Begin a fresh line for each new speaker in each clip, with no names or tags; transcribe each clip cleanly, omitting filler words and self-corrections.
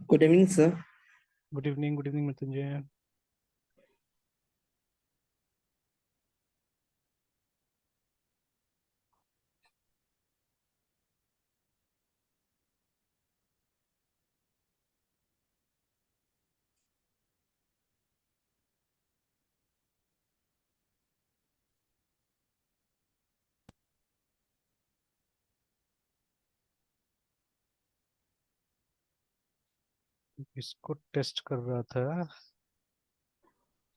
Good evening sir.
Good evening Mrityunjay. इसको test कर रहा था।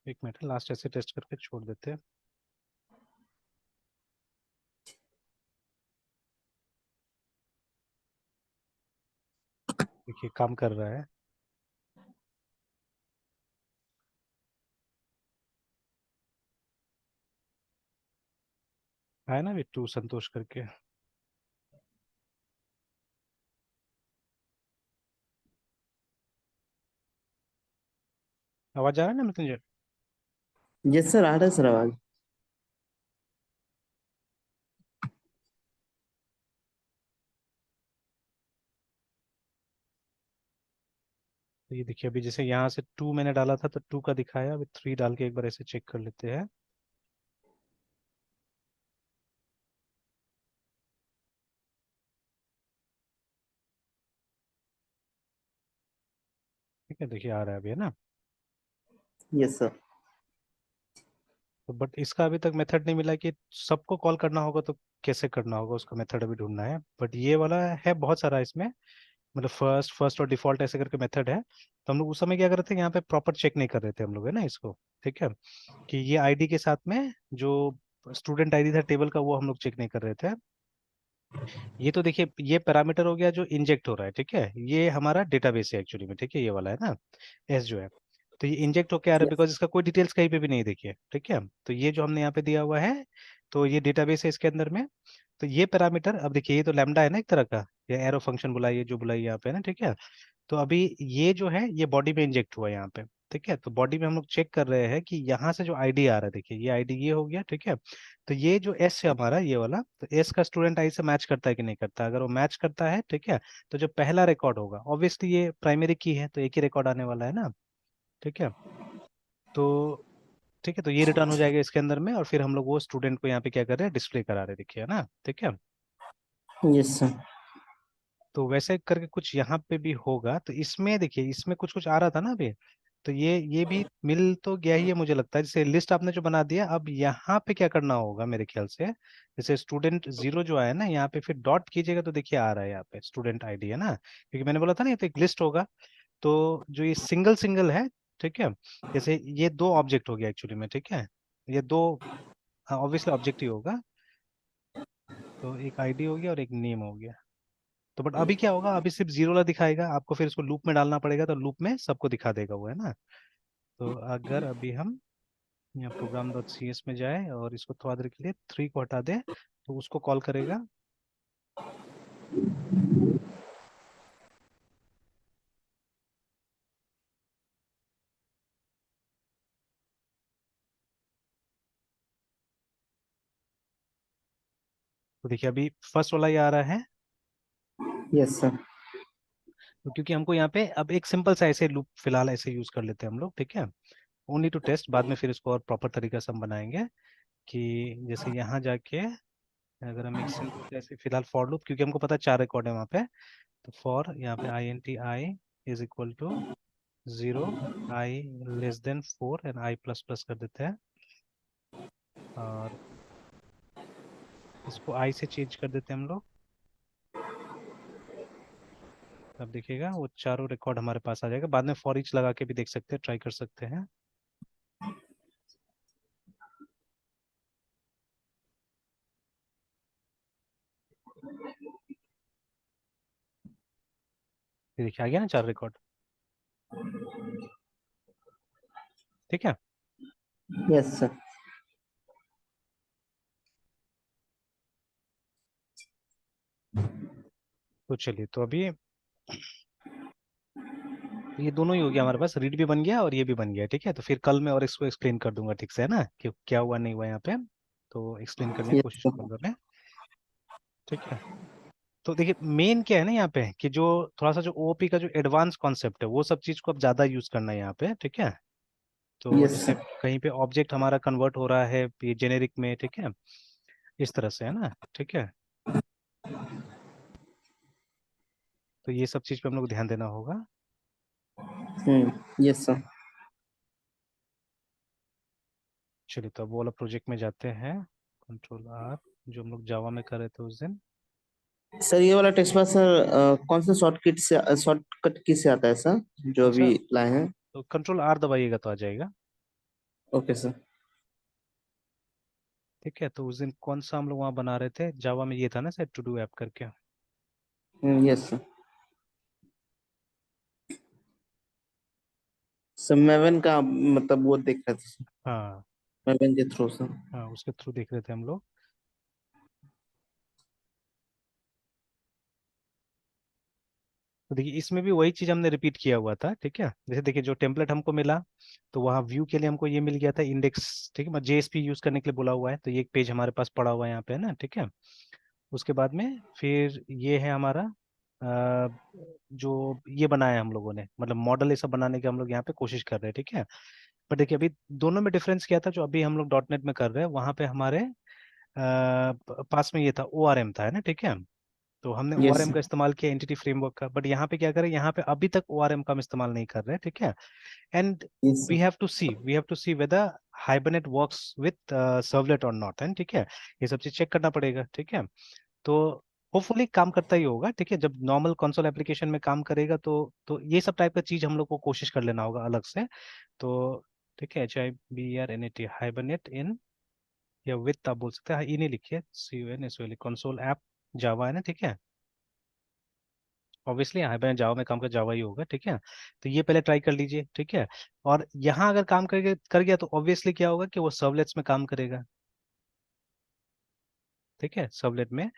एक मिनट, लास्ट ऐसे टेस्ट करके छोड़ देते हैं। देखिए काम कर रहा है। आया ना बिट्टू संतोष करके। आवाज आ रहा है ना मृत्युंजय?
यस सर, आ रहा है सर आवाज।
तो ये देखिए, अभी जैसे यहाँ से 2 मैंने डाला था तो 2 का दिखाया। अभी 3 डाल के एक बार ऐसे चेक कर लेते हैं। ठीक है, देखिए आ रहा है अभी, है ना?
Yes sir.
तो बट इसका अभी तक मेथड नहीं मिला कि सबको कॉल करना होगा तो कैसे करना होगा, उसका मेथड अभी ढूंढना है। बट ये वाला है बहुत सारा इसमें, मतलब फर्स्ट फर्स्ट और डिफॉल्ट ऐसे करके मेथड है। तो हम लोग उस समय क्या कर रहे थे, यहाँ पे प्रॉपर चेक नहीं कर रहे थे हम लोग, है ना इसको। ठीक है, कि ये आईडी के साथ में जो स्टूडेंट आईडी था टेबल का, वो हम लोग चेक नहीं कर रहे थे। ये तो देखिए, ये पैरामीटर हो गया जो इंजेक्ट हो रहा है। ठीक है, ये हमारा डेटाबेस है एक्चुअली में। ठीक है, ये वाला है ना, एस जो है। तो ये इंजेक्ट होके आ रहा है
यस।
बिकॉज इसका कोई डिटेल्स कहीं पे भी नहीं देखिए। ठीक है, तो ये जो हमने यहाँ पे दिया हुआ है, तो ये डेटाबेस है इसके अंदर में। तो ये पैरामीटर, अब देखिए ये तो लैम्डा है ना एक तरह का, या एरो फंक्शन बुलाइए जो बुलाइए यहाँ पे ना। ठीक है, तो अभी ये जो है ये बॉडी में इंजेक्ट हुआ है यहाँ पे। ठीक है, तो बॉडी में हम लोग चेक कर रहे हैं कि यहाँ से जो आईडी आ रहा है, देखिए ये आईडी ये हो गया। ठीक है, तो ये जो एस है हमारा, ये वाला, तो एस का स्टूडेंट आई से मैच करता है कि नहीं करता। अगर वो मैच करता है, ठीक है, तो जो पहला रिकॉर्ड होगा, ऑब्वियसली ये प्राइमरी की है तो एक ही रिकॉर्ड आने वाला है ना। ठीक है, तो ठीक है, तो ये रिटर्न हो जाएगा इसके अंदर में, और फिर हम लोग वो स्टूडेंट को यहाँ पे क्या कर रहे हैं, डिस्प्ले करा रहे हैं, देखिए, है ना। ठीक है,
यस सर।
तो वैसे करके कुछ यहाँ पे भी होगा। तो इसमें देखिए, इसमें कुछ कुछ आ रहा था ना अभी। तो ये भी मिल तो गया ही है मुझे लगता है। जैसे लिस्ट आपने जो बना दिया, अब यहाँ पे क्या करना होगा मेरे ख्याल से, जैसे स्टूडेंट जीरो जो आया ना, यहाँ पे फिर डॉट कीजिएगा तो देखिए आ रहा है यहाँ पे स्टूडेंट आईडी, है ना, क्योंकि मैंने बोला था ना ये तो एक लिस्ट होगा। तो जो ये सिंगल सिंगल है, ठीक है, जैसे ये दो ऑब्जेक्ट हो गया एक्चुअली में। ठीक है, ये दो ऑब्वियसली ऑब्जेक्ट ही होगा। तो एक आईडी हो गया और एक नेम हो गया। तो बट अभी क्या होगा, अभी सिर्फ जीरो ला दिखाएगा आपको, फिर इसको लूप में डालना पड़ेगा तो लूप में सबको दिखा देगा वो, है ना। तो अगर अभी हम यहाँ प्रोग्राम डॉट सी एस में जाए और इसको थोड़ा देर के लिए 3 को हटा दे, तो उसको कॉल करेगा। तो देखिए अभी फर्स्ट वाला ये आ रहा है।
Yes sir.
तो क्योंकि हमको यहाँ पे अब एक सिंपल सा ऐसे लूप फिलहाल ऐसे यूज कर लेते हैं हम लोग। ठीक है, ओनली टू टेस्ट, बाद में फिर इसको और प्रॉपर तरीके से हम बनाएंगे। कि जैसे यहाँ जाके अगर हम एक सिंपल से ऐसे फिलहाल फॉर लूप, क्योंकि हमको पता है 4 रिकॉर्ड है वहाँ पे, तो फॉर यहाँ पे I N T I is equal to 0, I less than 4 and I plus plus कर देते हैं। और इसको आई से चेंज कर देते हैं हम लोग। अब देखिएगा वो चारों रिकॉर्ड हमारे पास आ जाएगा। बाद में फॉर ईच लगा के भी देख सकते हैं, ट्राई कर सकते हैं। ये देखिए आ गया ना 4 रिकॉर्ड। ठीक है,
यस सर।
तो चलिए, तो अभी तो ये दोनों ही हो गया हमारे पास, रीड भी बन गया और ये भी बन गया। ठीक है, तो फिर कल मैं और इसको एक्सप्लेन कर दूंगा ठीक से, है ना, कि क्या हुआ नहीं हुआ यहाँ पे। तो एक्सप्लेन करने की
यस
कोशिश
सर।
करूंगा मैं। ठीक है, तो देखिए मेन क्या है ना यहाँ पे कि जो थोड़ा सा जो ओओपी का जो एडवांस कॉन्सेप्ट है वो सब चीज को अब ज्यादा यूज करना है यहाँ पे, ठीक है। तो
यस
जैसे
सर।
कहीं पे ऑब्जेक्ट हमारा कन्वर्ट हो रहा है ये जेनेरिक में, ठीक है, इस तरह से है ना, ठीक है। तो ये सब चीज पे हम लोग ध्यान देना होगा।
Yes sir.
चलिए तो अब वो वाला प्रोजेक्ट में जाते हैं, कंट्रोल आर, जो हम लोग जावा में कर रहे थे उस दिन।
सर ये वाला टेक्स्ट पास सर कौन सा शॉर्टकट की से आता है सर, जो
कौन सा?
अभी लाए हैं?
तो कंट्रोल आर दबाइएगा तो आ जाएगा।
Okay sir.
ठीक है, तो उस दिन कौन सा हम लोग वहाँ बना रहे थे जावा में, ये था ना शायद टू डू ऐप करके।
Yes sir. सर मेवन का मतलब वो देख रहे थे सर,
हाँ
मेवन के थ्रू सर।
हाँ, उसके थ्रू देख रहे थे हम लोग। तो देखिए इसमें भी वही चीज हमने रिपीट किया हुआ था, ठीक है। जैसे देखिए जो टेम्पलेट हमको मिला, तो वहाँ व्यू के लिए हमको ये मिल गया था इंडेक्स, ठीक है, जेएसपी यूज करने के लिए बोला हुआ है, तो ये एक पेज हमारे पास पड़ा हुआ है यहाँ पे, है ना, ठीक है। उसके बाद में फिर ये है हमारा अ, जो ये बनाया है हम लोगों ने, मतलब मॉडल ये सब बनाने की हम लोग यहाँ पे कोशिश कर रहे हैं, ठीक है। पर देखिए अभी दोनों में डिफरेंस क्या था, जो अभी हम लोग डॉट नेट में कर रहे हैं वहाँ पे हमारे पास में ये था ओआरएम था, है ना, ठीक है। तो हमने
यस
ओआरएम
सर।
का इस्तेमाल किया एंटिटी फ्रेमवर्क का, बट यहाँ पे क्या करें, यहाँ पे अभी तक ओआरएम का हम इस्तेमाल नहीं कर रहे हैं, ठीक है। And
yes
we
sir.
Have to see we have to see whether Hibernate works with servlet और नॉट, है, ठीक है। ये सब चीज चेक करना पड़ेगा, ठीक है। तो होपफुली काम करता ही होगा, ठीक है। जब नॉर्मल कंसोल एप्लीकेशन में काम करेगा तो ये सब टाइप का चीज हम लोग को कोशिश कर लेना होगा अलग से। तो ठीक है, HIBRNET हाइबरनेट इन, या विथ आप बोल सकते हैं, हाँ, इन ही लिखिए, CUN कंसोल ऐप जावा, है ना, ठीक है। ऑब्वियसली हाइबरनेट जावा में काम कर जावा ही होगा, ठीक है। तो ये पहले ट्राई कर लीजिए, ठीक है। और यहाँ अगर काम कर गया तो ऑब्वियसली क्या होगा कि वो सर्वलेट्स में काम करेगा, ठीक है, सर्वलेट में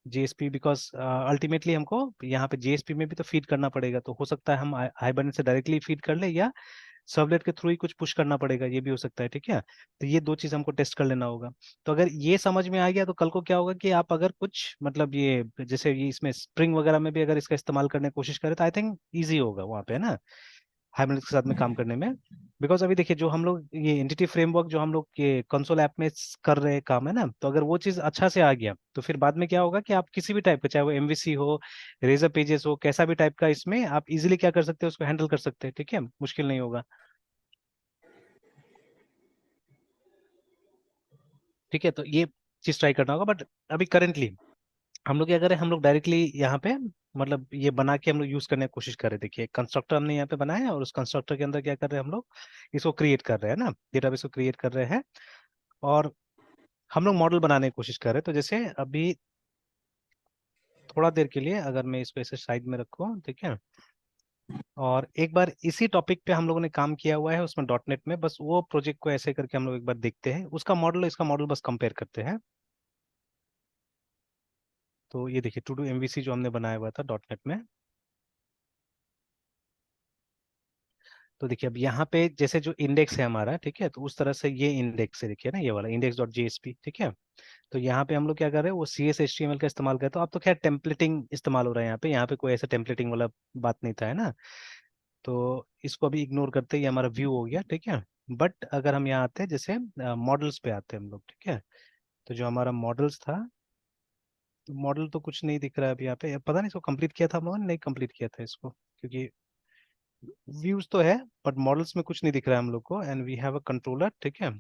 जेएसपी, बिकॉज अल्टीमेटली हमको यहाँ पे जेएसपी में भी तो फीड करना पड़ेगा, तो हो सकता है हम हाइबरनेट से डायरेक्टली फीड कर ले, या सर्वलेट के थ्रू ही कुछ पुश करना पड़ेगा, ये भी हो सकता है, ठीक है। तो ये दो चीज हमको टेस्ट कर लेना होगा। तो अगर ये समझ में आ गया तो कल को क्या होगा कि आप अगर कुछ मतलब ये जैसे ये इसमें स्प्रिंग वगैरह में भी अगर इसका इस्तेमाल करने की कोशिश करें तो आई थिंक ईजी होगा वहाँ पे, है ना, हाइबरनेट के साथ में काम करने में। बिकॉज अभी देखिए जो हम लोग ये एंटिटी फ्रेमवर्क जो हम लोग ये कंसोल ऐप में कर रहे हैं काम, है ना, तो अगर वो चीज अच्छा से आ गया तो फिर बाद में क्या होगा कि आप किसी भी टाइप का, चाहे वो एमवीसी हो, रेजर पेजेस हो, कैसा भी टाइप का, इसमें आप इजीली क्या कर सकते हैं, उसको हैंडल कर सकते हैं, ठीक है, मुश्किल नहीं होगा, ठीक है। तो ये चीज ट्राई करना होगा, बट अभी करेंटली हम लोग क्या करें, हम लोग डायरेक्टली यहाँ पे मतलब ये बना के हम लोग यूज करने की कोशिश कर रहे हैं। देखिए कंस्ट्रक्टर हमने यहाँ पे बनाया है और उस कंस्ट्रक्टर के अंदर क्या कर रहे हैं हम लोग, इसको क्रिएट कर रहे हैं ना, डेटाबेस को क्रिएट कर रहे हैं, और हम लोग मॉडल बनाने की कोशिश कर रहे हैं। तो जैसे अभी थोड़ा देर के लिए अगर मैं इसको ऐसे साइड में रखूँ, ठीक है, और एक बार इसी टॉपिक पे हम लोगों ने काम किया हुआ है उसमें डॉट नेट में, बस वो प्रोजेक्ट को ऐसे करके हम लोग एक बार देखते हैं, उसका मॉडल इसका मॉडल बस कंपेयर करते हैं। तो ये देखिए टू डू एमवीसी जो हमने बनाया हुआ था डॉट नेट में। तो देखिए अब यहाँ पे जैसे जो इंडेक्स है हमारा, ठीक है, तो उस तरह से ये इंडेक्स है, देखिए ना, ये वाला इंडेक्स डॉट जेएसपी, ठीक है। तो यहाँ पे हम लोग क्या कर रहे हैं, वो CSHTML का इस्तेमाल करते हैं। तो अब तो खैर टेम्पलेटिंग इस्तेमाल हो रहा है यहाँ पे कोई ऐसा टेम्पलेटिंग वाला बात नहीं था, है ना। तो इसको अभी इग्नोर करते ही हमारा व्यू हो गया, ठीक है। बट अगर हम यहाँ आते हैं जैसे मॉडल्स पे आते हैं हम लोग, ठीक है। तो जो हमारा मॉडल्स था, तो मॉडल तो कुछ नहीं दिख रहा है अभी यहाँ पे, पता नहीं इसको कंप्लीट किया था हम लोगों ने, नहीं कंप्लीट किया था इसको, क्योंकि व्यूज तो है बट मॉडल्स में कुछ नहीं दिख रहा है हम लोग को, and we have a controller, ठीक है।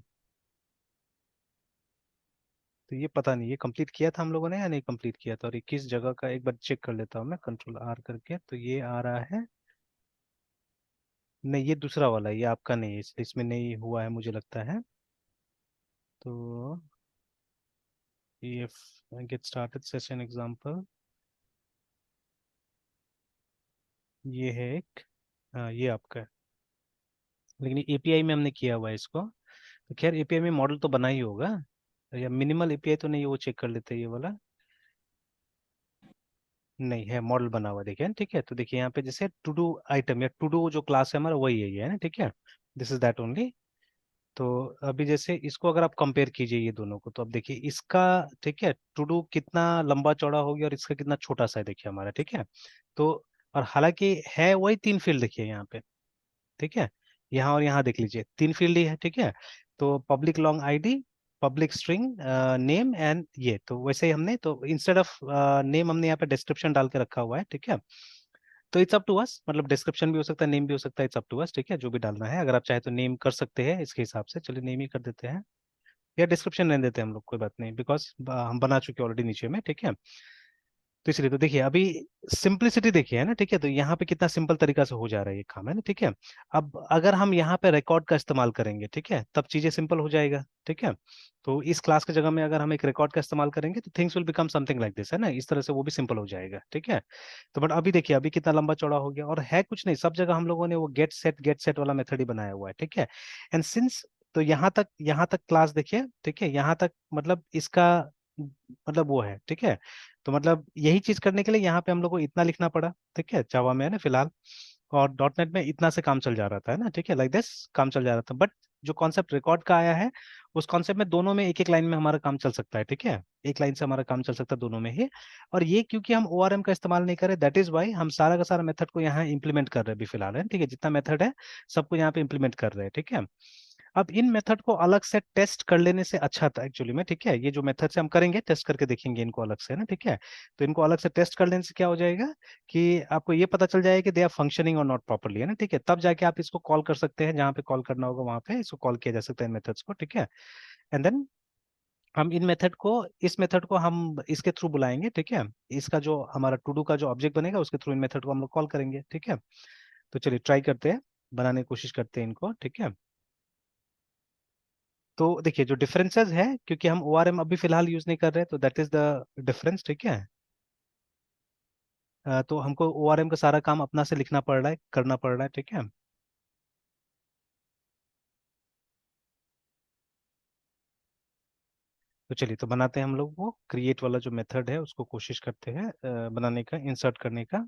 तो ये पता नहीं ये कंप्लीट किया था हम लोगों ने या नहीं कंप्लीट किया था, और ये किस जगह का एक बार चेक कर लेता हूँ मैं, कंट्रोल आर करके, तो ये आ रहा है, नहीं ये दूसरा वाला है, ये आपका नहीं है, इसलिए इसमें नहीं हुआ है मुझे लगता है। तो if I get started session example, ये है एक, हाँ ये आपका है, लेकिन एपीआई में हमने किया हुआ है इसको। तो खैर एपीआई में मॉडल तो बना ही होगा, या मिनिमल एपीआई तो नहीं है, वो चेक कर लेते हैं ये वाला, नहीं है मॉडल बना हुआ, देखिए, ठीक है। तो देखिए यहाँ पे जैसे टू डू आइटम या टू डू जो क्लास है हमारा वही है ये, है ना, ठीक है, दिस इज दैट ओनली। तो अभी जैसे इसको अगर आप कंपेयर कीजिए ये दोनों को, तो अब देखिए इसका, ठीक है, टू डू कितना लंबा चौड़ा हो गया और इसका कितना छोटा सा है, देखिए हमारा, ठीक है। तो और हालांकि है वही तीन फील्ड, देखिए यहाँ पे, ठीक है, यहाँ और यहाँ देख लीजिए तीन फील्ड ही है, ठीक है। तो public long ID, public string name and ये, तो वैसे ही हमने, तो इंस्टेड ऑफ नेम हमने यहाँ पे डिस्क्रिप्शन डाल के रखा हुआ है, ठीक है। तो इट्स अप टू अस, मतलब डिस्क्रिप्शन भी हो सकता है, नेम भी हो सकता है, इट्स अप टू अस, ठीक है, जो भी डालना है। अगर आप चाहे तो नेम कर सकते हैं इसके हिसाब से, चलिए नेम ही कर देते हैं, या डिस्क्रिप्शन रहने देते हैं हम लोग, कोई बात नहीं, बिकॉज हम बना चुके ऑलरेडी नीचे में, ठीक है। तो इसलिए तो देखिए अभी सिंपलिसिटी देखिए, है ना, ठीक है, तो यहाँ पे कितना सिंपल तरीका से हो जा रहा है ये काम, है ना, ठीक है। अब अगर हम यहाँ पे रिकॉर्ड का इस्तेमाल करेंगे, ठीक है, तब चीजें सिंपल हो जाएगा, ठीक है। तो इस क्लास की जगह में अगर हम एक रिकॉर्ड का इस्तेमाल करेंगे तो things will become something like this, है ना, इस तरह से वो भी सिंपल हो जाएगा, ठीक है। तो बट अभी देखिए अभी कितना लंबा चौड़ा हो गया, और है कुछ नहीं, सब जगह हम लोगों ने वो गेट सेट वाला मेथड ही बनाया हुआ है, ठीक है। एंड सिंस, तो यहाँ तक क्लास देखिए, ठीक है, यहाँ तक मतलब इसका मतलब वो है, ठीक है। तो मतलब यही चीज करने के लिए यहाँ पे हम लोग को इतना लिखना पड़ा, ठीक है, जावा में, है ना, फिलहाल। और डॉट नेट में इतना से काम चल जा रहा था, है ना, ठीक है, लाइक दिस काम चल जा रहा था। बट जो कॉन्सेप्ट रिकॉर्ड का आया है, उस कॉन्सेप्ट में दोनों में एक एक लाइन में हमारा काम चल सकता है, ठीक है, एक लाइन से हमारा काम चल सकता है दोनों में ही। और ये क्योंकि हम ORM का इस्तेमाल नहीं कर रहे, दैट इज वाई हम सारा का सारा मेथड को यहाँ इंप्लीमेंट कर रहे हैं अभी फिलहाल, है, ठीक है, जितना मेथड है सबको यहाँ पे इंप्लीमेंट कर रहे हैं, ठीक है। अब इन मेथड को अलग से टेस्ट कर लेने से अच्छा था एक्चुअली में, ठीक है, ये जो मेथड से हम करेंगे टेस्ट करके देखेंगे इनको अलग से, ना, ठीक है। तो इनको अलग से टेस्ट कर लेने से क्या हो जाएगा कि आपको ये पता चल जाएगा कि दे आर फंक्शनिंग और नॉट प्रॉपरली, है ना, ठीक है। तब जाके आप इसको कॉल कर सकते हैं, जहाँ पे कॉल करना होगा वहां पे इसको कॉल किया जा सकता है मेथड्स को, ठीक है। एंड देन हम इन मेथड को, इस मेथड को हम इसके थ्रू बुलाएंगे, ठीक है। इसका जो हमारा टू डू का जो ऑब्जेक्ट बनेगा उसके थ्रू इन मेथड को हम लोग कॉल करेंगे, ठीक है। तो चलिए ट्राई करते हैं, बनाने की कोशिश करते हैं इनको, ठीक है। तो देखिए जो डिफरेंसेस है, क्योंकि हम ORM अभी फिलहाल यूज नहीं कर रहे, तो दैट इज द डिफरेंस, ठीक है। तो हमको ORM का सारा काम अपना से लिखना पड़ रहा है, करना पड़ रहा है, ठीक है। तो चलिए तो बनाते हैं हम लोग, वो क्रिएट वाला जो मेथड है उसको कोशिश करते हैं बनाने का, इंसर्ट करने का।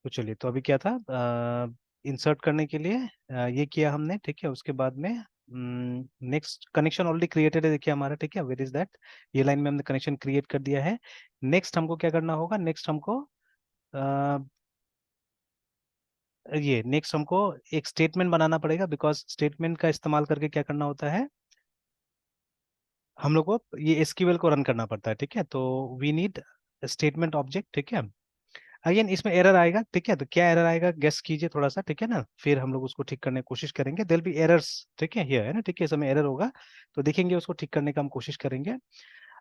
तो चलिए तो अभी क्या था, इंसर्ट करने के लिए ये किया हमने, ठीक है। उसके बाद में नेक्स्ट कनेक्शन ऑलरेडी क्रिएटेड है, देखिए हमारा, ठीक है, वेर इज दैट, ये लाइन में हमने कनेक्शन क्रिएट कर दिया है। नेक्स्ट हमको क्या करना होगा, नेक्स्ट हमको ये नेक्स्ट हमको एक स्टेटमेंट बनाना पड़ेगा, बिकॉज स्टेटमेंट का इस्तेमाल करके क्या करना होता है, हम लोग को ये SQL को रन करना पड़ता है, ठीक है। तो वी नीड स्टेटमेंट ऑब्जेक्ट, ठीक है। अगेन इसमें एरर आएगा, ठीक है, तो क्या एरर आएगा गेस कीजिए थोड़ा सा, ठीक है ना, फिर हम लोग उसको ठीक करने की कोशिश करेंगे। देयर बी एरर्स, ठीक है, हियर, है ना, ठीक है, इसमें एरर होगा, तो देखेंगे उसको ठीक करने का हम कोशिश करेंगे।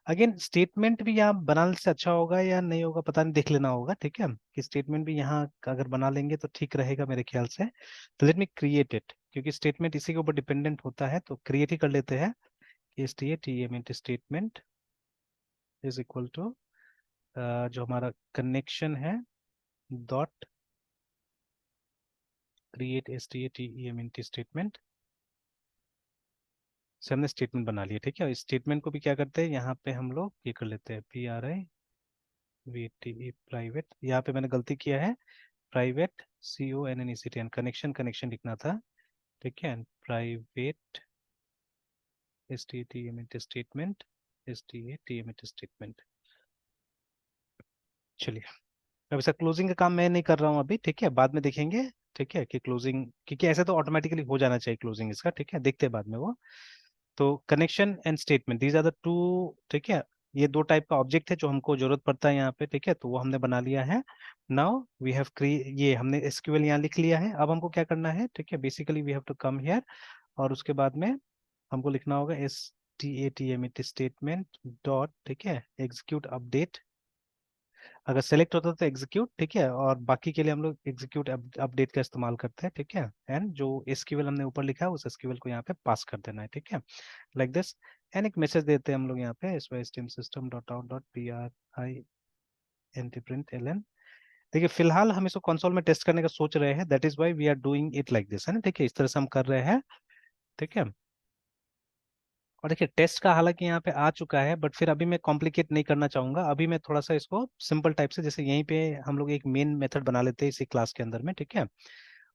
अगेन स्टेटमेंट भी यहाँ बनाने से अच्छा होगा या नहीं होगा पता नहीं, देख लेना होगा, ठीक है, कि स्टेटमेंट भी यहाँ अगर बना लेंगे तो ठीक रहेगा मेरे ख्याल से। तो लेट मी क्रिएट इट, क्योंकि स्टेटमेंट इसी के ऊपर डिपेंडेंट होता है, तो क्रिएट ही कर लेते हैं। STATMENT statement is equal to जो हमारा कनेक्शन है डॉट क्रिएट STATEMNT स्टेटमेंट से हमने स्टेटमेंट बना लिया, ठीक है। इस स्टेटमेंट को भी क्या करते हैं, यहाँ पे हम लोग ये कर लेते हैं PRIVATE प्राइवेट, यहाँ पे मैंने गलती किया है, प्राइवेट CONNECT, कनेक्शन कनेक्शन लिखना था, ठीक है, private STATMENT statement, STATMENT statement. चलिए अब इसका क्लोजिंग का काम मैं नहीं कर रहा हूँ अभी, ठीक है, बाद में देखेंगे, ठीक है, कि क्लोजिंग, क्योंकि ऐसे तो ऑटोमेटिकली हो जाना चाहिए क्लोजिंग इसका, ठीक है, देखते हैं बाद में वो। तो connection and statement, these are the two, ठीक है, ये दो टाइप का ऑब्जेक्ट है जो हमको जरूरत पड़ता है यहाँ पे, ठीक है, तो वो हमने बना लिया है। नाउ वी हैव ये हमने SQL यहाँ लिख लिया है, अब हमको क्या करना है, ठीक है, basically we have to come here, और उसके बाद में हमको लिखना होगा STATMET स्टेटमेंट डॉट, ठीक है, एग्जीक्यूट अपडेट, अगर सेलेक्ट होता है तो एग्जीक्यूट, ठीक है, और बाकी के लिए हम लोग एग्जीक्यूट अपडेट का इस्तेमाल करते हैं, ठीक है। एंड जो SQL हमने ऊपर लिखा है उस SQL को यहाँ पे पास कर देना है, ठीक है, लाइक दिस। एंड एक मैसेज देते हैं हम लोग यहाँ पे, stem system dot out dot PRINT ln। देखिए फिलहाल हम इसको कंसोल में टेस्ट करने का सोच रहे हैं, that is why we are doing it like this, है ना, ठीक है, इस तरह से हम कर रहे हैं, ठीक है। और देखिए टेस्ट का हालांकि यहाँ पे आ चुका है, बट फिर अभी मैं कॉम्प्लिकेट नहीं करना चाहूंगा। अभी मैं थोड़ा सा इसको सिंपल टाइप से, जैसे यहीं पे हम लोग एक मेन मेथड बना लेते हैं इसी क्लास के अंदर में, ठीक है।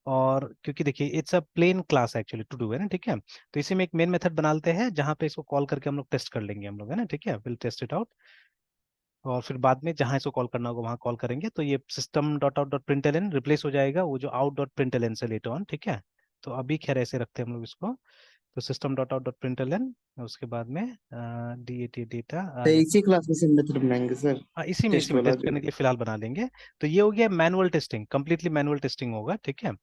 और क्योंकि देखिए it's a plain class actually to do है ना, ठीक है। तो इसी में एक मेन मेथड बना लेते हैं जहाँ पे इसको कॉल करके हम लोग टेस्ट कर लेंगे हम लोग, है ना, ठीक है। Will test it out. और फिर बाद में जहाँ इसको कॉल करना होगा वहाँ कॉल करेंगे, तो ये system dot out dot println replace हो जाएगा वो जो आउट डॉट प्रिंटलन से लेटर ऑन, ठीक है। तो अभी खैर ऐसे रखते हैं हम लोग इसको। तो system dot out dot println, उसके बाद में डी ए टी डेटा
तो
आई।
इसी क्लास में से मेथड बनाएंगे सर,
हाँ इसी
टेस्ट
में
वाला
टेस्ट
जो।
करने के लिए फिलहाल बना लेंगे। तो ये हो गया manual testing, completely manual testing होगा, ठीक है।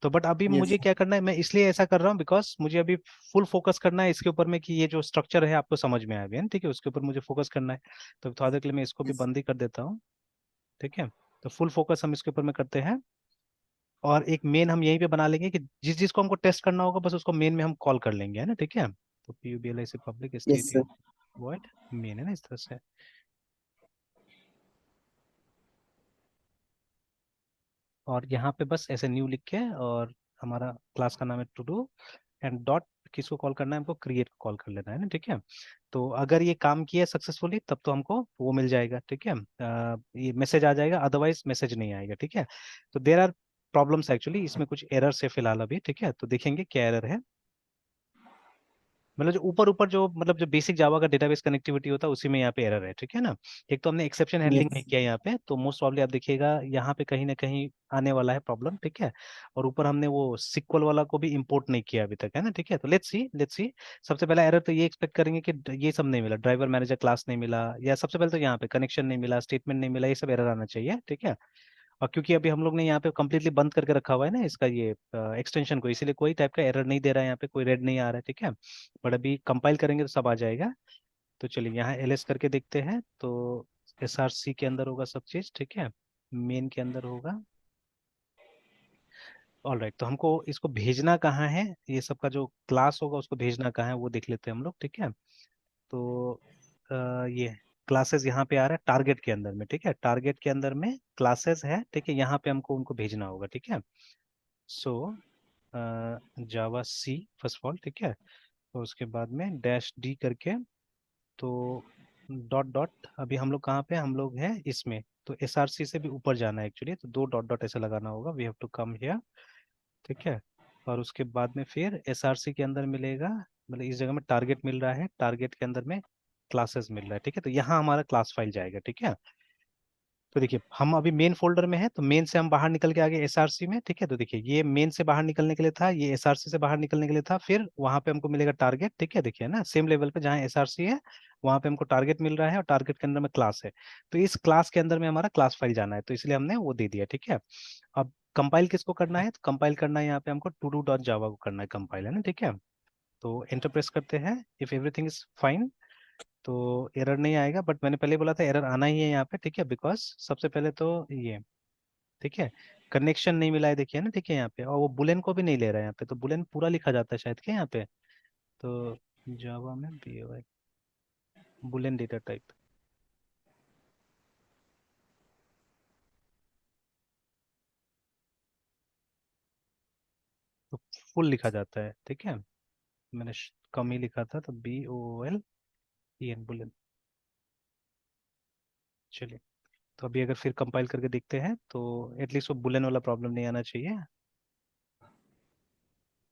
तो बट अभी
यस।
मुझे क्या करना है, मैं इसलिए ऐसा कर रहा हूँ बिकॉज मुझे अभी फुल फोकस करना है इसके ऊपर में कि ये जो स्ट्रक्चर है आपको समझ में आ गया ना, ठीक है, उसके ऊपर मुझे फोकस करना है। तो थोड़ा देर के लिए मैं इसको भी
यस।
बंद ही कर देता हूँ, ठीक है। तो फुल फोकस हम इसके ऊपर में करते हैं। और एक मेन हम यहीं पे बना लेंगे कि जिस जिसको हमको टेस्ट करना होगा बस उसको मेन में हम कॉल कर लेंगे, है ना, ठीक है। तो P U B L I C public
yes
state
sir.
Void main, है ना, इस तरह से। और यहाँ पे बस ऐसे न्यू लिख के, और हमारा क्लास का नाम है टू डू, एंड डॉट किसको कॉल करना है, हमको क्रिएट को कॉल कर लेना है ना, ठीक है। तो अगर ये काम किया सक्सेसफुली तब तो हमको वो मिल जाएगा, ठीक है। ये मैसेज आ जाएगा, अदरवाइज मैसेज नहीं आएगा, ठीक है। तो देर आर प्रॉब्लम्स एक्चुअली, इसमें कुछ एरर्स है फिलहाल अभी, ठीक है। तो देखेंगे क्या एरर है। मतलब जो ऊपर ऊपर जो मतलब जो बेसिक जावा का डेटाबेस कनेक्टिविटी होता है उसी में यहाँ पे एरर है, ठीक है ना। एक तो हमने एक्सेप्शन हैंडलिंग नहीं
यस।
किया यहाँ पे, तो मोस्ट प्रॉब्ली आप देखिएगा यहाँ पे कहीं ना कहीं आने वाला है प्रॉब्लम, ठीक है। और ऊपर हमने वो सिक्वल वाला को भी इंपोर्ट नहीं किया अभी तक, है ना, ठीक है। तो लेट्स सी। सबसे पहला एरर तो ये एक्सपेक्ट करेंगे कि ये सब नहीं मिला, ड्राइवर मैनेजर क्लास नहीं मिला, या सबसे पहले तो यहाँ पे कनेक्शन नहीं मिला, स्टेटमेंट नहीं मिला, ये सब एरर आना चाहिए, ठीक है। और क्योंकि अभी हम लोग ने यहाँ पे कम्प्लीटली बंद करके रखा हुआ है ना इसका ये एक्सटेंशन को, इसीलिए कोई टाइप का एरर नहीं दे रहा है यहाँ पे, कोई रेड नहीं आ रहा है, ठीक है। बट अभी कंपाइल करेंगे तो सब आ जाएगा। तो चलिए यहाँ एलएस करके देखते हैं। तो एस आर सी के अंदर होगा सब चीज़, ठीक है, मेन के अंदर होगा। ऑल राइट, तो हमको इसको भेजना कहाँ है, ये सब का जो क्लास होगा उसको भेजना कहाँ है वो देख लेते हैं हम लोग, ठीक है। तो ये क्लासेस यहाँ पे आ रहा है टारगेट के अंदर में, ठीक है, टारगेट के अंदर में क्लासेस है, ठीक है, यहाँ पे हमको उनको भेजना होगा, ठीक है। सो जावा सी फर्स्ट ऑफ ऑल, ठीक है। तो उसके बाद में डैश डी करके, तो डॉट डॉट, अभी हम लोग कहाँ पे हम लोग हैं इसमें, तो एस आर सी से भी ऊपर जाना है एक्चुअली, तो दो डॉट डॉट ऐसे लगाना होगा, we have to come here, ठीक है। और उसके बाद में फिर एस आर सी के अंदर मिलेगा, मतलब इस जगह में टारगेट मिल रहा है, टारगेट के अंदर में क्लासेस मिल रहा है, ठीक है। तो यहाँ हमारा क्लास फाइल जाएगा, ठीक है। तो देखिए हम अभी मेन फोल्डर में है, तो मेन से हम बाहर निकल के आगे एसआरसी में, ठीक है। तो देखिए ये मेन से बाहर निकलने के लिए था, ये एसआरसी से बाहर निकलने के लिए था, फिर वहां पे हमको मिलेगा टारगेट, ठीक है, देखिए ना सेम लेवल पे जहाँ एसआरसी है वहां पे हमको टारगेट मिल रहा है, और टारगेट के अंदर में क्लास है। तो इस क्लास के अंदर में हमारा क्लास फाइल जाना है, तो इसलिए हमने वो दे दिया, ठीक है। अब कंपाइल किसको करना है, तो कंपाइल करना है यहाँ पे हमको टू डू डॉट जावा को करना है कंपाइल, है ना, ठीक है। तो एंटर प्रेस करते हैं, इफ एवरीथिंग इज फाइन तो एरर नहीं आएगा, बट मैंने पहले बोला था एरर आना ही है यहाँ पे, ठीक है, बिकॉज सबसे पहले तो ये, ठीक है, कनेक्शन नहीं मिला है, देखिए ना, ठीक है, यहाँ पे, और वो बुलेन को भी नहीं ले रहा है यहाँ पे, तो बुलेन पूरा लिखा जाता है शायद क्या यहाँ पे। तो जावा में बी ओ आई बुलेन डेटा टाइप, तो फुल लिखा जाता है, ठीक है। मैंने कम ही लिखा था, तो B O L E N boolean. चलिए, तो अभी अगर फिर कंपाइल करके देखते हैं तो एटलीस्ट वो बुलेन वाला प्रॉब्लम नहीं आना चाहिए।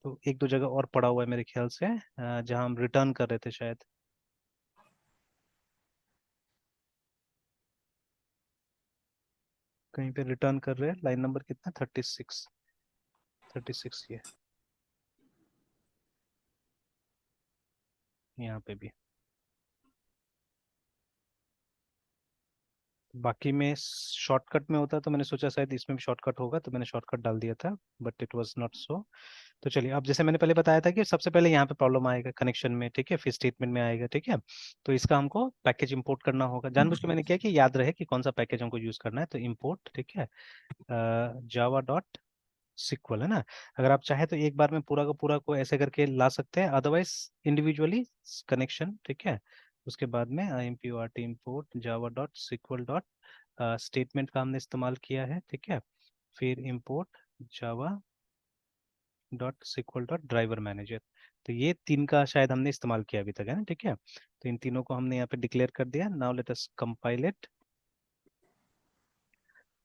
तो एक दो जगह और पड़ा हुआ है मेरे ख्याल से, जहाँ हम रिटर्न कर रहे थे शायद, कहीं पे रिटर्न कर रहे हैं, लाइन नंबर कितना, 36, 36 ये यहाँ पे भी। बाकी में शॉर्टकट में होता तो मैंने सोचा शायद इसमें भी शॉर्टकट होगा, तो मैंने शॉर्टकट डाल दिया था, but it was not so. तो चलिए, अब जैसे मैंने पहले बताया था कि सबसे पहले यहाँ पे प्रॉब्लम आएगा कनेक्शन में, ठीक है, फिर स्टेटमेंट में आएगा, ठीक है। तो इसका हमको पैकेज इंपोर्ट करना होगा, जानबूझ के मैंने किया कि याद रहे कि कौन सा पैकेज हमको यूज करना है, तो इम्पोर्ट, ठीक है, जावा डॉट सिक्वल, है ना। अगर आप चाहे तो एक बार में पूरा का पूरा को ऐसे करके ला सकते हैं, अदरवाइज इंडिविजुअली कनेक्शन, ठीक है। उसके बाद में I M P O R T import Java dot SQL dot statement का हमने इस्तेमाल किया है, ठीक है। फिर import Java dot SQL dot driver manager, तो ये 3 का शायद हमने इस्तेमाल किया अभी तक, है ना, ठीक है। तो इन तीनों को हमने यहाँ पे डिक्लेयर कर दिया। Now let us compile it.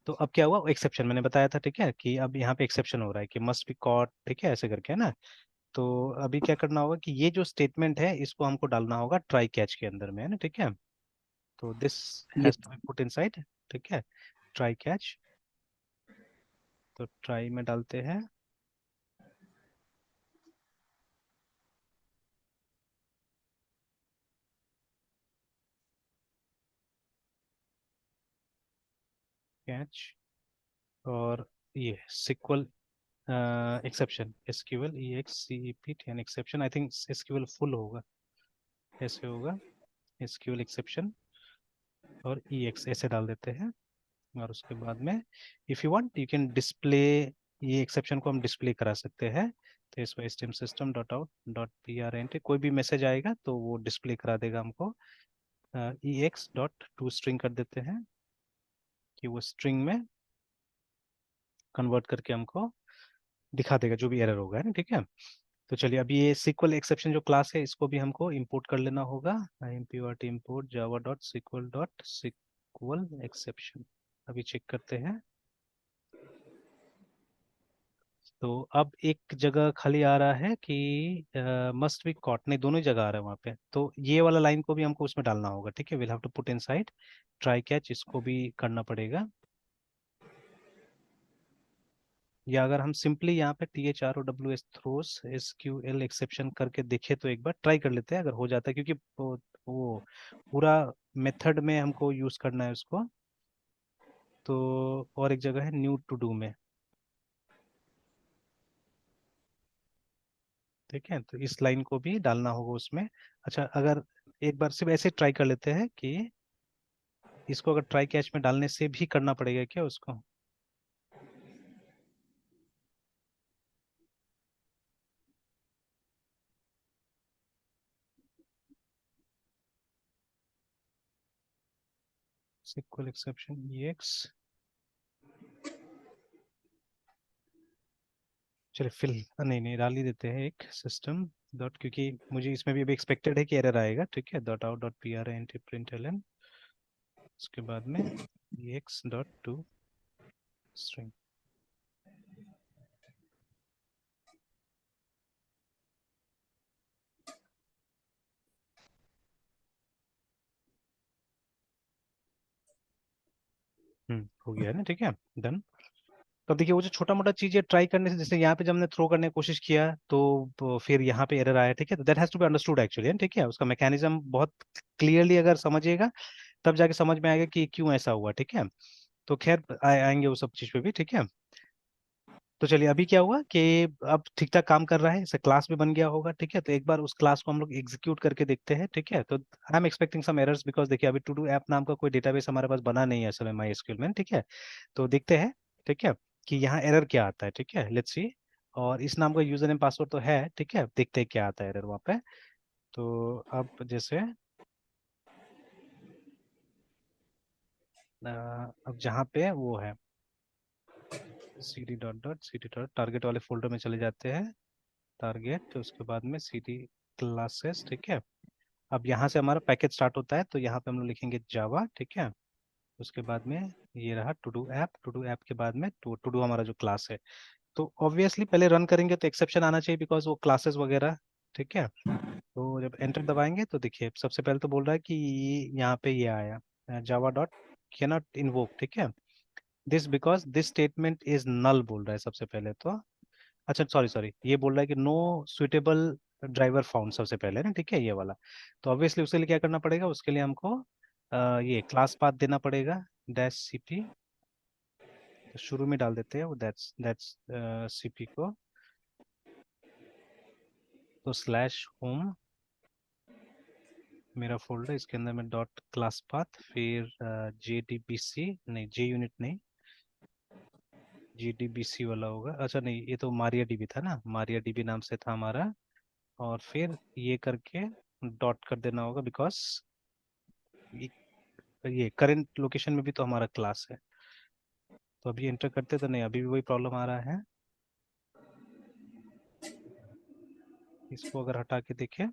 तो अब क्या हुआ, एक्सेप्शन मैंने बताया था, ठीक है, कि अब यहाँ पे एक्सेप्शन हो रहा है कि मस्ट बी कॉट, ठीक है, ऐसे करके, है ना। तो अभी क्या करना होगा कि ये जो स्टेटमेंट है इसको हमको डालना होगा ट्राई कैच के अंदर में, है ना, ठीक है। तो दिस
ये
has to be put inside, ठीक है, ट्राई कैच। तो ट्राई में डालते हैं कैच, और ये SQL exception, SQL E X C E P T N exception, I think SQL full होगा, ऐसे होगा, एसक्यूएल एक्सेप्शन और ई एक्स ऐसे डाल देते हैं। और उसके बाद में if you want you can display, ये एक्सेप्शन को हम डिस्प्ले करा सकते हैं। तो इस stem system dot out dot P R N T, कोई भी मैसेज आएगा तो वो डिस्प्ले करा देगा हमको। ई एक्स डॉट टू स्ट्रिंग कर देते हैं कि वो स्ट्रिंग में कन्वर्ट करके हमको दिखा देगा जो भी एरर होगा, है ना, ठीक है। तो चलिए अभी ये SQL एक्सेप्शन जो क्लास है इसको भी हमको इंपोर्ट कर लेना होगा। import import java dot sql dot sql exception। अभी चेक करते हैं। तो अब एक जगह खाली आ रहा है कि मस्ट बी कॉट, नहीं दोनों ही जगह आ रहा है वहाँ पे। तो ये वाला लाइन को भी हमको उसमें डालना होगा, ठीक है, will have to put inside try catch, इसको भी करना पड़ेगा। या अगर हम सिंपली यहाँ पे THROWS थ्रोस SQL एक्सेप्शन करके देखें तो एक बार ट्राई कर लेते हैं अगर हो जाता है, क्योंकि वो पूरा मेथड में हमको यूज करना है उसको। तो और एक जगह है न्यू टू डू में, ठीक है, तो इस लाइन को भी डालना होगा उसमें। अच्छा, अगर एक बार सिर्फ ऐसे ट्राई कर लेते हैं कि इसको अगर ट्राई कैच में डालने से भी करना पड़ेगा क्या उसको। SQL एक्सेप्शन EX, चलिए फिल नहीं नहीं डाल ही देते हैं एक सिस्टम डॉट, क्योंकि मुझे इसमें भी अभी एक्सपेक्टेड है कि एरर आएगा, ठीक है, dot out dot P R N T print L N, उसके बाद में एक्स डॉट टू स्ट्रिंग। हो गया है ना, ठीक है, डन। तो अब देखिए वो जो छोटा मोटा चीजें ट्राई करने से, जैसे यहाँ पे जब हमने थ्रो करने की कोशिश किया तो फिर यहाँ पे एरर आया, ठीक है, तो that has to be understood actually, ठीक है, उसका मैकेनिज्म बहुत क्लियरली अगर समझिएगा तब जाके समझ में आएगा कि क्यों ऐसा हुआ, ठीक है। तो खैर आएंगे वो सब चीज पे भी, ठीक है। तो चलिए अभी क्या हुआ कि अब ठीक ठाक काम कर रहा है, इसे क्लास भी बन गया होगा, ठीक है। तो एक बार उस क्लास को हम लोग एग्जीक्यूट करके देखते हैं, ठीक है। तो I am expecting some errors, because देखिए अभी टू डू ऐप नाम का कोई डेटाबेस हमारे पास बना नहीं है असल में माई एसक्यूएल में, ठीक है। तो देखते हैं, ठीक है, कि यहाँ एरर क्या आता है, ठीक है, लेट्स सी। और इस नाम का यूजर नेम पासवर्ड तो है, ठीक है, देखते हैं क्या आता है एरर वहाँ पे। तो अब जैसे अब जहाँ पे वो है cd डॉट टारगेट वाले फोल्डर में चले जाते हैं, टारगेट, तो उसके बाद में cd क्लासेस, ठीक है। अब यहाँ से हमारा पैकेज स्टार्ट होता है, तो यहाँ पे हम लोग लिखेंगे जावा, ठीक है। उसके बाद में ये रहा to do app, to do app के बाद में टू डू हमारा जो क्लास है। तो ऑब्वियसली पहले रन करेंगे तो एक्सेप्शन आना चाहिए, बिकॉज वो क्लासेस वगैरह, ठीक है। तो जब एंटर दबाएंगे तो देखिए सबसे पहले तो बोल रहा है कि यहाँ पे ये आया जावा डॉट कैनॉट इन्वोक, ठीक है, this because this statement is null बोल रहा है सबसे पहले तो। अच्छा सॉरी सॉरी, ये बोल रहा है कि नो सुइटेबल ड्राइवर फाउंड सबसे पहले ना, ठीक है, ये वाला। तो ऑब्वियसली उसके लिए क्या करना पड़ेगा, उसके लिए हमको ये क्लास पाथ देना पड़ेगा, डैश सीपी। तो शुरू में डाल देते हैं वो दैट्स सीपी को। तो स्लैश होम मेरा फोल्डर, इसके अंदर में डॉट क्लास पाथ, फिर JDBC, नहीं जे यूनिट नहीं, JDBC वाला होगा, अच्छा नहीं ये तो मारिया डीबी था ना, मारिया डीबी नाम से था हमारा। और फिर ये करके डॉट कर देना होगा, बिकॉज ये करंट लोकेशन में भी तो हमारा क्लास है। तो अभी एंटर करते तो नहीं, अभी भी वही प्रॉब्लम आ रहा है। इसको अगर हटा के देखें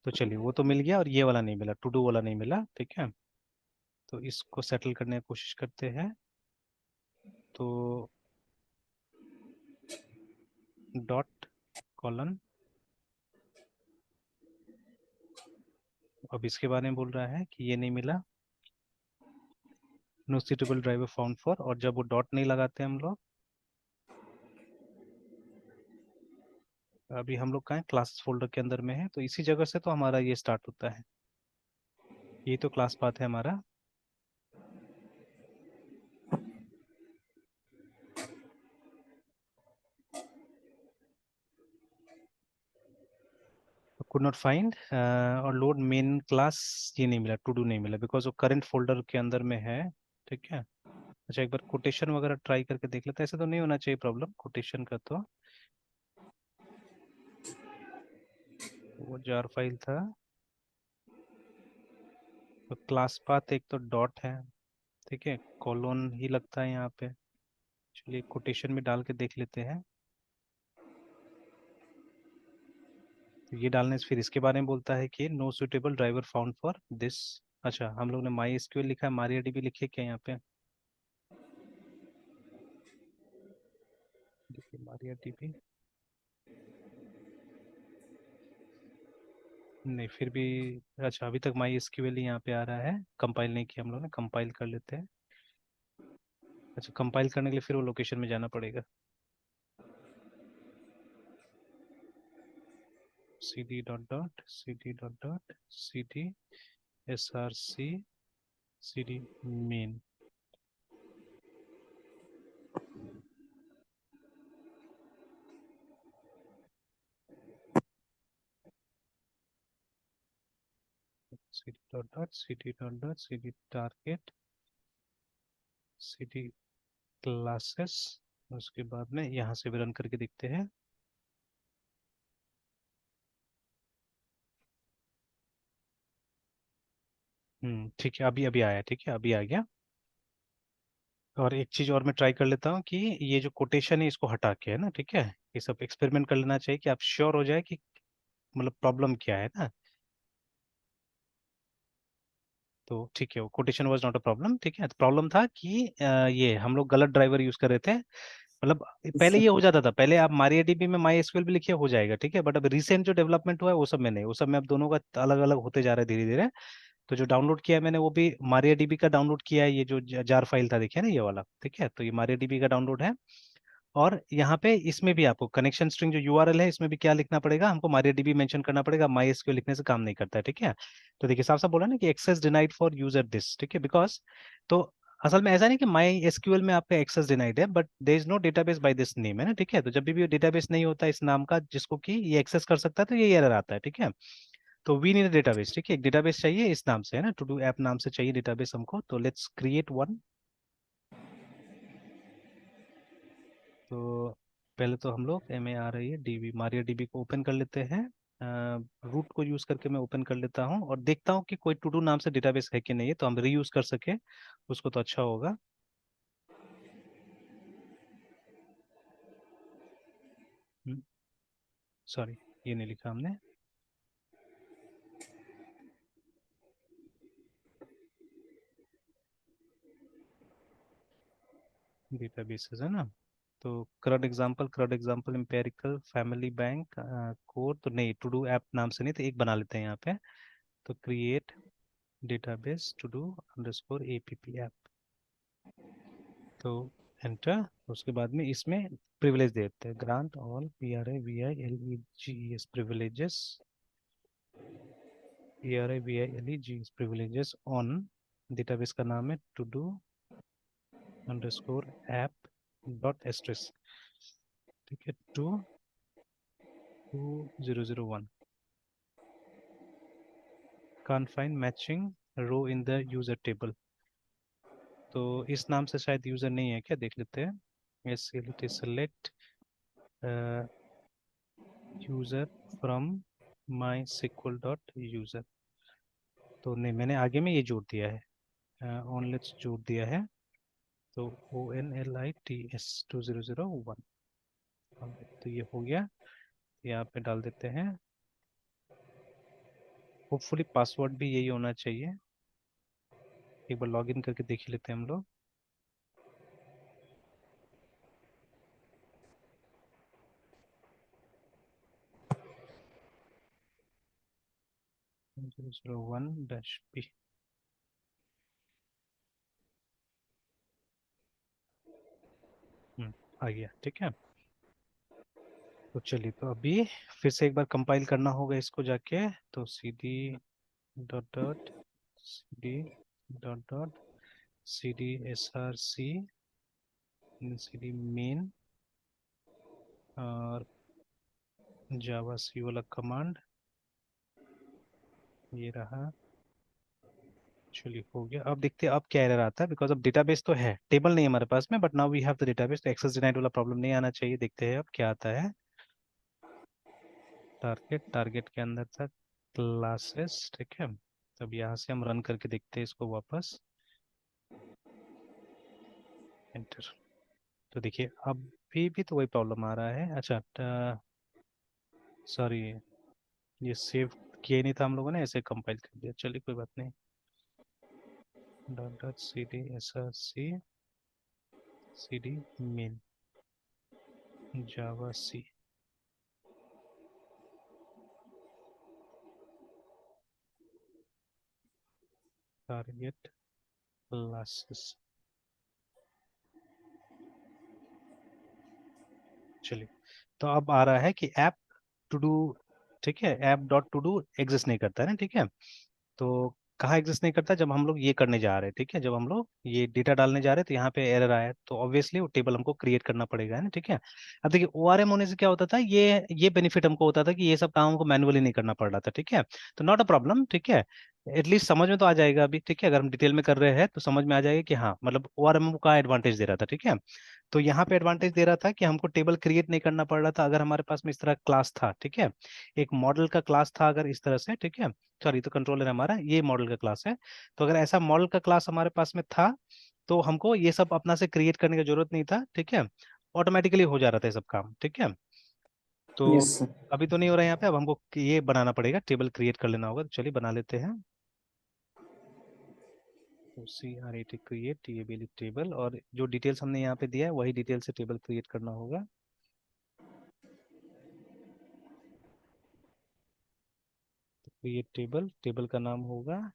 तो चलिए वो तो मिल गया, और ये वाला नहीं मिला, टू डू वाला नहीं मिला, ठीक है। तो इसको सेटल करने की कोशिश करते हैं। तो डॉट कॉलन, अब इसके बारे में बोल रहा है कि ये नहीं मिला, no suitable driver found for, और जब वो डॉट नहीं लगाते हम लोग, अभी हम लोग कहाँ क्लास फोल्डर के अंदर में है, तो इसी जगह से तो हमारा ये स्टार्ट होता है, ये तो क्लास पाथ है हमारा। कुड नॉट फाइंड और लोड मेन क्लास, ये नहीं मिला, टू डू नहीं मिला, बिकॉज वो करंट फोल्डर के अंदर में है, ठीक है। अच्छा एक बार कोटेशन वगैरह ट्राई करके देख लेते हैं, ऐसे तो नहीं होना चाहिए प्रॉब्लम कोटेशन का, तो वो जार फाइल था, तो क्लास पाथ एक तो डॉट है, ठीक है, कॉलोन ही लगता है यहाँ पे। चलिए कोटेशन में डाल के देख लेते हैं। तो ये डालने से फिर इसके बारे में बोलता है कि no suitable driver found for this. अच्छा हम लोग ने माई एसक्यूएल लिखा है, मारिया डीबी लिखे क्या यहाँ पे, देखिए मारिया डीबी, नहीं फिर भी, अच्छा अभी तक माई एसक्यूएल ही यहाँ पे आ रहा है, कंपाइल नहीं किया हम लोग ने, कंपाइल कर लेते हैं। अच्छा कंपाइल करने के लिए फिर वो लोकेशन में जाना पड़ेगा, C D dot dot C D dot dot C D S R C D main, C D dot dot C D dot dot C D target C D classes, उसके बाद में यहाँ से भी रन करके देखते हैं। ठीक है, अभी अभी आया, ठीक है अभी आ गया। और एक चीज और मैं ट्राई कर लेता हूँ कि ये जो कोटेशन है इसको हटा के, है ना, ठीक है, ये सब एक्सपेरिमेंट कर लेना चाहिए कि आप श्योर हो जाए कि मतलब प्रॉब्लम क्या है ना। तो ठीक है, वो quotation was not a problem, ठीक है, तो प्रॉब्लम था कि ये हम लोग गलत ड्राइवर यूज कर रहे थे, मतलब पहले ये हो जाता था, पहले आप मारियाडीबी में माई एसक्यूएल भी लिखिए हो जाएगा, ठीक है, बट अब रिसेंट जो डेवलपमेंट हुआ है वो सब में नहीं, वो सब में अब दोनों का अलग अलग होते जा रहा है धीरे धीरे। तो जो डाउनलोड किया है मैंने वो भी मारियाडीबी का डाउनलोड किया है, ये जो जार फाइल था देखिए ना ये वाला, ठीक है, तो ये मारियाडीबी का डाउनलोड है। और यहाँ पे इसमें भी आपको कनेक्शन स्ट्रिंग जो यूआरएल है इसमें भी क्या लिखना पड़ेगा, हमको MariaDB मेंशन करना पड़ेगा, माई एसक्यूएल लिखने से काम नहीं करता है, ठीक है। तो देखिए साफ साफ बोला ना कि access denied for user this, ठीक है, बिकॉज, तो असल में ऐसा नहीं कि माई एसक्यूएल में आपका एक्सेस डिनाइड है, but there is no database by this name, है ना, ठीक है, तो जब भी डेटाबेस नहीं होता इस नाम का जिसको कि ये एक्सेस कर सकता है तो ये एरर आता है, ठीक है। तो वी नीड डेटाबेस, ठीक है, एक डेटाबेस चाहिए इस नाम से, है ना, टू डू ऐप नाम से चाहिए डेटाबेस हमको, तो लेट्स क्रिएट वन। तो पहले तो हम लोग MARIA DB मारिया डीबी को ओपन कर लेते हैं, रूट को यूज करके मैं ओपन कर लेता हूँ और देखता हूँ कि कोई टू डू नाम से डेटाबेस है कि नहीं है, तो हम रीयूज कर सके उसको तो अच्छा होगा। सॉरी, ये नहीं लिखा हमने, डेटाबेसेस है ना। तो current example empirical family bank code, तो नहीं, टू डू ऐप नाम से नहीं, तो एक बना लेते हैं यहाँ पे, तो create database to do underscore APP app, तो एंटर। उसके बाद में इसमें प्रिविलेज देते हैं, grant all PRIVILEGS privileges, PRIVILEGS privileges on, database का नाम है to do underscore app dot asterisk, ठीक है, 2001, can't find matching row in the user table, तो इस नाम से शायद यूजर नहीं है क्या, देख लेते हैं, SCLT select user from my SQL dot user, तो नहीं मैंने आगे में ये जोड़ दिया है, ऑनलेट्स जोड़ दिया है, तो ONLITS 2001, तो ये हो गया। यहाँ पे डाल देते हैं। होपफुली पासवर्ड भी यही होना चाहिए। एक बार लॉगिन करके देख ही लेते हैं हम लोग। Zero zero one dash P. आ गया, ठीक है। तो चलिए, तो अभी फिर से एक बार कंपाइल करना होगा इसको जाके। तो C D dot dot C D dot dot C D S R C D main और जावा सी वाला कमांड ये रहा। चलिए हो गया। अब देखते हैं अब क्या एरर आता है, बिकॉज अब डेटाबेस तो है, टेबल नहीं है हमारे पास में, but now we have the database, तो एक्सेस डिनाइड वाला प्रॉब्लम नहीं आना चाहिए। देखते हैं अब क्या आता है। टारगेट, टारगेट के अंदर था क्लासेस, ठीक है। तब यहाँ से हम रन करके देखते हैं इसको वापस। एंटर। तो देखिए भी तो वही प्रॉब्लम आ रहा है। अच्छा, सॉरी, ये सेव किया ही नहीं था हम लोगों ने, ऐसे कंपाइल कर दिया। चलिए कोई बात नहीं। Dot dot C D S R C D main Java C. Target classes. चलिए, तो अब आ रहा है कि ऐप टू डू, ठीक है, app dot to do exist नहीं करता है ना, ठीक है। तो कहाँ एग्जिस्ट नहीं करता, जब हम लोग ये करने जा रहे हैं, ठीक है, जब हम लोग ये डेटा डालने जा रहे हैं तो यहाँ पे एरर आया, तो ऑब्वियसली वो टेबल हमको क्रिएट करना पड़ेगा, है ना, ठीक है। अब देखिए ओआरएम होने से क्या होता था, ये बेनिफिट हमको होता था कि ये सब काम हमको मैनुअली नहीं करना पड़ रहा था, ठीक है। तो नॉट अ प्रॉब्लम, ठीक है। एटलीस्ट समझ में तो आ जाएगा अभी, ठीक है, अगर हम डिटेल में कर रहे हैं तो समझ में आ जाएगा कि हाँ, मतलब ओआरएम का एडवांटेज दे रहा था, ठीक है। तो यहाँ पे एडवांटेज दे रहा था कि हमको टेबल क्रिएट नहीं करना पड़ रहा था, अगर हमारे पास में इस तरह क्लास था, ठीक है, एक मॉडल का क्लास था अगर इस तरह से, ठीक है। सॉरी, तो कंट्रोलर हमारा ये मॉडल का क्लास है। तो अगर ऐसा मॉडल का क्लास हमारे पास में था तो हमको ये सब अपना से क्रिएट करने की जरूरत नहीं था, ठीक है। ऑटोमेटिकली हो जा रहा था ये सब काम, ठीक है। तो
यस सर।
अभी तो नहीं हो रहा है यहाँ पे, अब हमको ये बनाना पड़ेगा, टेबल क्रिएट कर लेना होगा। तो चलिए बना लेते हैं। तो C R A T create table table, और जो डिटेल्स हमने यहाँ पे दिया है वही डिटेल से टेबल क्रिएट करना होगा। तो क्रिएट टेबल, टेबल का नाम होगा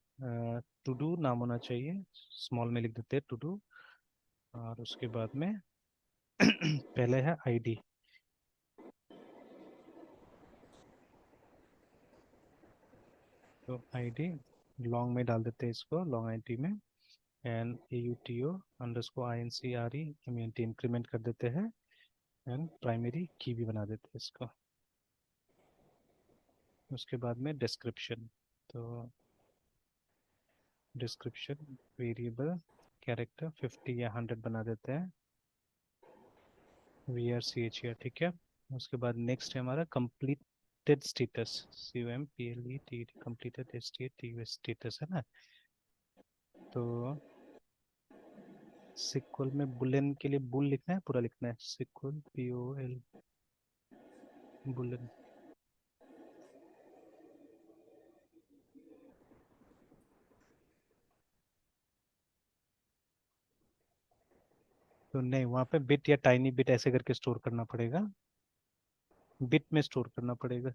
टू डू, नाम होना चाहिए, स्मॉल में लिख देते हैं टू डू। और उसके बाद में पहले है आईडी। तो आईडी लॉन्ग में डाल देते हैं इसको, लॉन्ग आईडी में, and A U T O underscore I N C R E M N T increment कर देते हैं, एंड प्राइमरी की भी बना देते हैं इसको। उसके बाद में डिस्क्रिप्शन। तो डिस्क्रिप्शन वेरिएबल कैरेक्टर 50 या 100 बना देते हैं, V R C H R, ठीक है। उसके बाद नेक्स्ट है हमारा completed status, C O M P L E T completed S T T U status, है ना। तो सिक्वल में बुलियन के लिए बुल लिखना है, पूरा लिखना है, SQL P O L, boolean. तो नहीं, वहाँ पे बिट या टाइनी बिट ऐसे करके स्टोर करना पड़ेगा, बिट में स्टोर करना पड़ेगा।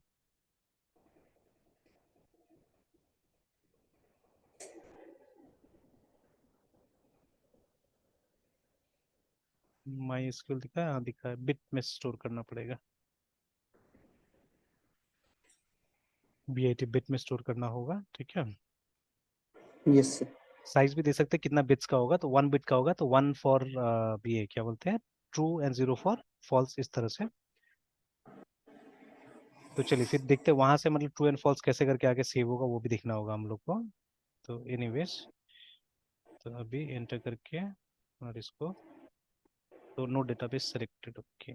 माई स्क्यूल दिखा है, हाँ दिखा है, बिट में स्टोर करना पड़ेगा, बी आई टी बिट में स्टोर करना होगा, ठीक है।
Yes sir.
साइज भी दे सकते हैं कितना बिट्स का होगा, तो 1 बिट का होगा तो 1 फॉर बी ए क्या बोलते हैं, ट्रू, एंड 0 फॉर फॉल्स, इस तरह से। तो चलिए फिर देखते हैं वहां से, मतलब ट्रू एंड फॉल्स कैसे करके आगे सेव होगा वो भी देखना होगा हम लोग को। तो एनीवेज, तो अभी एंटर करके और इसको, तो no database selected, okay.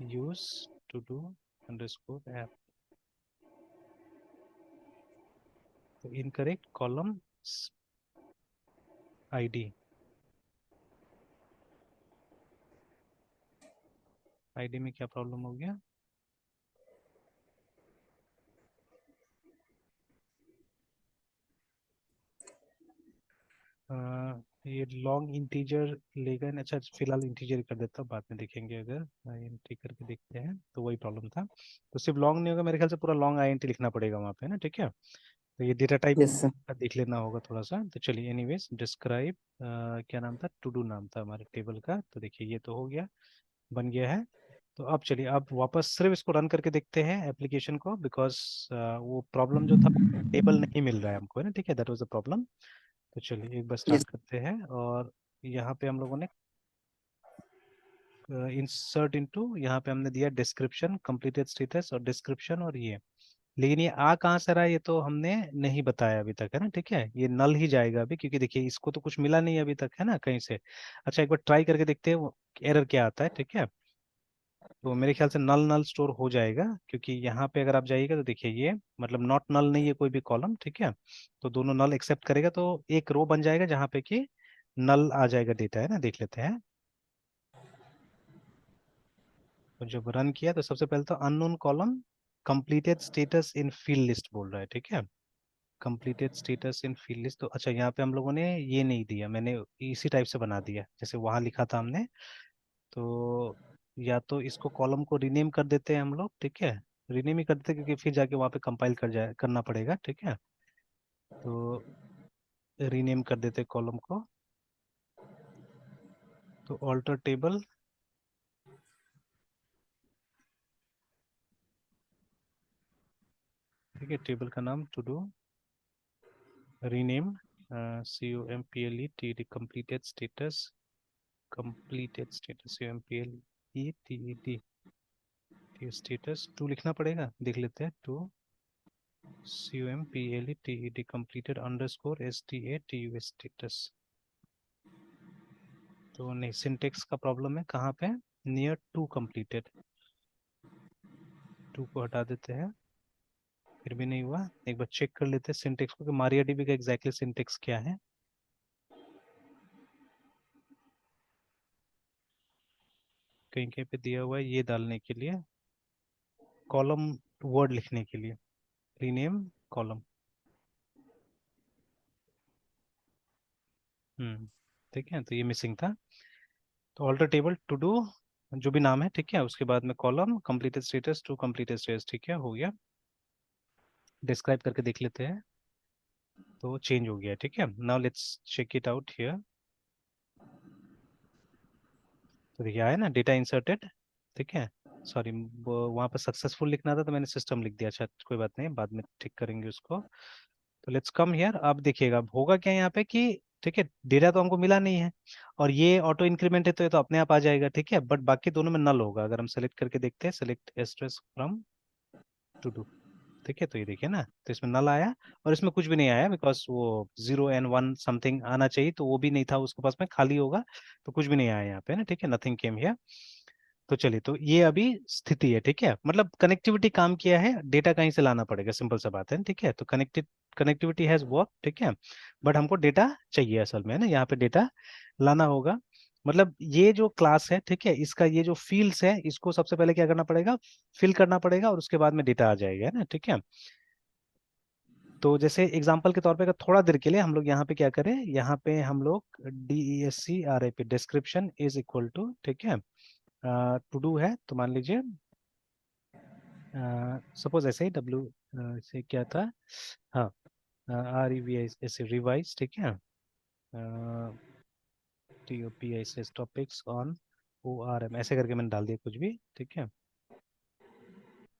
Use to do underscore app. तो इनकरेक्ट कॉलम आईडी, आईडी में क्या प्रॉब्लम हो गया, ये लॉन्ग इंटीजर लेगा ना। अच्छा फिलहाल इंटीजर कर देता हूँ, बाद में देखेंगे। अगर INT करके देखते हैं तो वही प्रॉब्लम था। तो सिर्फ लॉन्ग नहीं होगा, मेरे ख्याल से पूरा लॉन्ग INT लिखना पड़ेगा वहाँ पे ना, ठीक है। तो ये डेटा टाइप
यस सर।
का देख लेना होगा थोड़ा सा। तो चलिए एनीवेज डिस्क्राइब, क्या नाम था, टू डू नाम था हमारे टेबल का। तो देखिए ये तो हो गया, बन गया है। तो अब चलिए अब वापस सिर्फ इसको रन करके देखते हैं एप्लीकेशन को, बिकॉज वो प्रॉब्लम जो था, टेबल नहीं मिल रहा है हमको, है ना, ठीक है, दैट वाज द प्रॉब्लम। तो चलिए एक बार स्टार्ट
यस।
करते हैं, और यहाँ पे हम लोगों ने इंसर्ट इनटू, यहाँ पे हमने दिया डिस्क्रिप्शन, कंप्लीटेड स्टेटस और डिस्क्रिप्शन और ये। लेकिन ये आ कहाँ से रहा है ये तो हमने नहीं बताया अभी तक, है ना, ठीक है। ये नल ही जाएगा अभी, क्योंकि देखिए इसको तो कुछ मिला नहीं अभी तक, है ना, कहीं से। अच्छा एक बार ट्राई करके देखते हैं वो एरर क्या आता है, ठीक है। तो मेरे ख्याल से नल नल स्टोर हो जाएगा, क्योंकि यहाँ पे अगर आप जाइएगा तो देखिए ये मतलब नॉट नल नहीं है कोई भी कॉलम, ठीक है। तो दोनों नल एक्सेप्ट करेगा, तो एक रो बन जाएगा जहाँ पे कि नल आ जाएगा डेटा, है ना, देख लेते हैं। तो जब रन किया तो सबसे पहले तो unknown column completed status in field list बोल रहा है, ठीक है। Completed status in field list, तो अच्छा यहाँ पे हम लोगों ने ये नहीं दिया, मैंने इसी टाइप से बना दिया जैसे वहां लिखा था हमने। तो या तो इसको कॉलम को रीनेम कर देते हैं हम लोग, ठीक है। रीनेम ही कर देते हैं, क्योंकि फिर जाके वहाँ पे कंपाइल करना पड़ेगा, ठीक है। तो रीनेम कर देते कॉलम को, तो ऑल्टर टेबल, ठीक है, टेबल का नाम to do, rename COMPLETED completed status, completed status COMPLETED status to लिखना पड़ेगा, देख लेते हैं। To COMPLETED completed underscore STATU status। तो नहीं, सिंटेक्स का प्रॉब्लम है कहाँ पे, नियर टू कंप्लीटेड, टू को हटा देते हैं। फिर भी नहीं हुआ, एक बार चेक कर लेते हैं सिंटेक्स को कि MariaDB का एग्जैक्टली सिंटेक्स क्या है। कहीं कहीं पे दिया हुआ है ये डालने के लिए, कॉलम वर्ड लिखने के लिए, रीनेम कॉलम। ठीक है, तो ये मिसिंग था। तो ऑल्टर टेबल टू डू जो भी नाम है, ठीक है, उसके बाद में column completed status to completed status, ठीक है, हो गया। डिस्क्राइब करके देख लेते हैं, तो चेंज हो गया, ठीक है। Now let's check it out here. तो देखिए आया ना डेटा इंसर्टेड, ठीक है। सॉरी, वहाँ पर सक्सेसफुल लिखना था तो मैंने सिस्टम लिख दिया। अच्छा कोई बात नहीं, बाद में ठीक करेंगे उसको। तो लेट्स कम हियर, अब देखिएगा अब होगा क्या यहाँ पे कि, ठीक है, डेटा तो हमको मिला नहीं है, और ये ऑटो इंक्रीमेंट है तो ये तो अपने आप आ जाएगा, ठीक है। बट बाकी दोनों में नल होगा। अगर हम सेलेक्ट करके देखते हैं, सेलेक्ट एस्ट्रेस फ्रॉम टू डू, ठीक है, तो ये देखिए ना, तो इसमें नल आया, और इसमें कुछ भी नहीं आया, बिकॉज वो 0 and 1 समथिंग आना चाहिए, तो वो भी नहीं था उसके पास में, खाली होगा, तो कुछ भी नहीं आया यहाँ पे ना, ठीक है, नथिंग केम हियर। तो चलिए, तो ये अभी स्थिति है, ठीक है। मतलब कनेक्टिविटी काम किया है, डेटा कहीं से लाना पड़ेगा, सिंपल सा बात है, ठीक है। तो कनेक्टिविटी हैज वर्क, ठीक है। बट हमको डेटा चाहिए असल में, है ना, यहाँ पे डेटा लाना होगा। मतलब ये जो क्लास है, ठीक है, इसका ये जो फील्ड्स है, इसको सबसे पहले क्या करना पड़ेगा, फिल करना पड़ेगा, और उसके बाद में डेटा आ जाएगा, है ना, ठीक है। तो जैसे एग्जांपल के तौर पे अगर थोड़ा देर के लिए हम लोग यहाँ पे क्या करें, यहाँ पे हम लोग DESCRIP description is equal to, ठीक है, टू डू है, तो मान लीजिए सपोज ऐसे ही से क्या था, हाँ, REVISE ऐसे रिवाइज, ठीक है, TOPIS टॉपिक्स ऑन ORM, ऐसे करके मैंने डाल दिया कुछ भी, ठीक है।